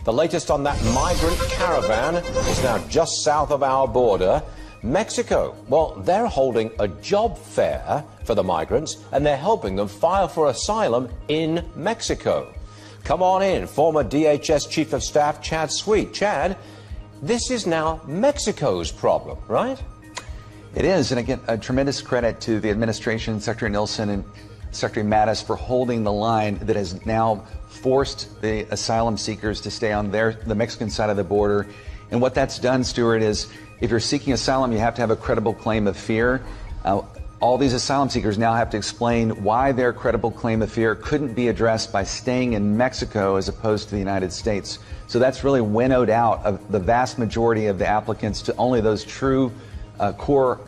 The latest on that migrant caravan is now just south of our border. Mexico, well, they're holding a job fair for the migrants, and they're helping them file for asylum in Mexico. Come on in, former DHS Chief of Staff Chad Sweet. Chad, this is now Mexico's problem, right? It is, and again, a tremendous credit to the administration, Secretary Nielsen and Secretary Mattis, for holding the line that has now forced the asylum seekers to stay on the Mexican side of the border. And what that's done, Stuart, is if you're seeking asylum, you have to have a credible claim of fear. All these asylum seekers now have to explain why their credible claim of fear couldn't be addressed by staying in Mexico as opposed to the United States. So that's really winnowed out of the vast majority of the applicants to only those true core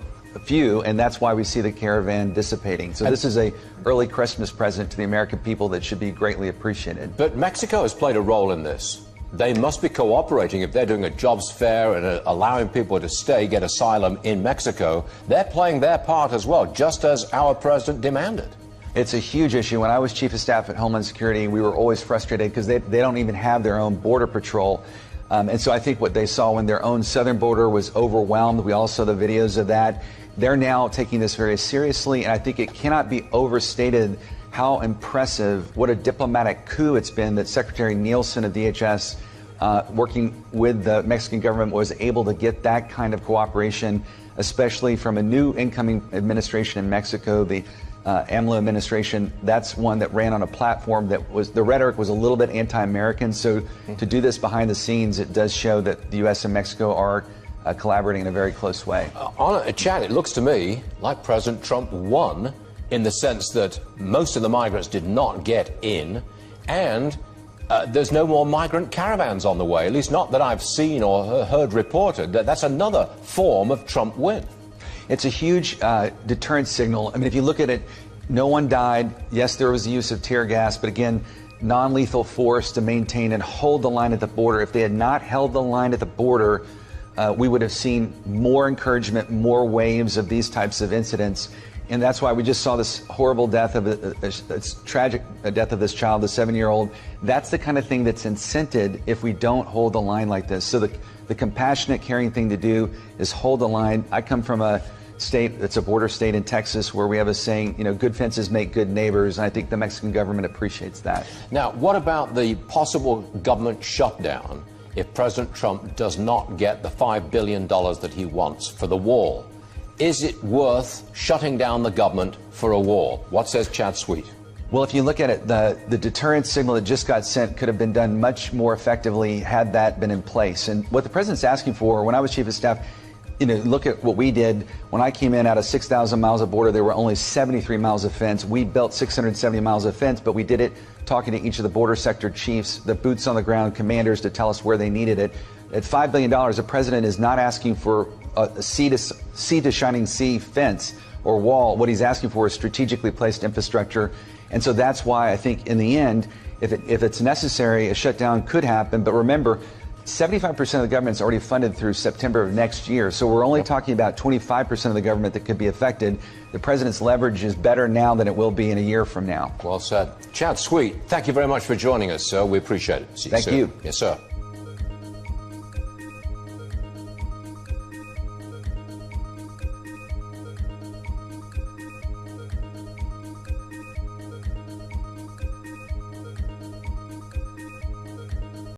few, and that's why we see the caravan dissipating. So this is a early Christmas present to the American people that should be greatly appreciated. But Mexico has played a role in this. They must be cooperating if they're doing a jobs fair and allowing people to stay, get asylum in Mexico. They're playing their part as well, just as our president demanded. It's a huge issue. When I was Chief of Staff at Homeland Security, we were always frustrated because they don't even have their own border patrol. And so I think what they saw when their own southern border was overwhelmed, we all saw the videos of that. They're now taking this very seriously, and I think it cannot be overstated how impressive, what a diplomatic coup it's been that Secretary Nielsen of DHS, working with the Mexican government, was able to get that kind of cooperation, especially from a new incoming administration in Mexico, the AMLO administration. That's one that ran on a platform that was, the rhetoric was a little bit anti-American. So to do this behind the scenes, it does show that the U.S. and Mexico are collaborating in a very close way. Chad, it looks to me like President Trump won in the sense that most of the migrants did not get in, and there's no more migrant caravans on the way, at least not that I've seen or heard reported. That's another form of Trump win. It's a huge deterrent signal. I mean, if you look at it, no one died. Yes, there was the use of tear gas, but again, non-lethal force to maintain and hold the line at the border. If they had not held the line at the border, we would have seen more encouragement, more waves of these types of incidents. And that's why we just saw this horrible death of this tragic death of this child, the 7-year-old. That's the kind of thing that's incented if we don't hold the line like this. So the compassionate, caring thing to do is hold the line. I come from a state that's a border state in Texas where we have a saying, you know, good fences make good neighbors. And I think the Mexican government appreciates that. Now, what about the possible government shutdown if President Trump does not get the $5 billion that he wants for the wall? Is it worth shutting down the government for a war? What says Chad Sweet? Well, if you look at it, the deterrent signal that just got sent could have been done much more effectively had that been in place. And what the president's asking for, when I was Chief of Staff, you know, look at what we did. When I came in, out of 6,000 miles of border, there were only 73 miles of fence. We built 670 miles of fence, but we did it talking to each of the border sector chiefs, the boots on the ground commanders, to tell us where they needed it. At $5 billion, the president is not asking for a sea to shining sea fence or wall. What he's asking for is strategically placed infrastructure. And so that's why I think in the end, if it's necessary, a shutdown could happen. But remember, 75% of the government's already funded through September of next year. So we're only talking about 25% of the government that could be affected. The president's leverage is better now than it will be in a year from now. Well said. Chad Sweet, thank you very much for joining us, sir. We appreciate it. See you soon. Thank you. Yes, sir.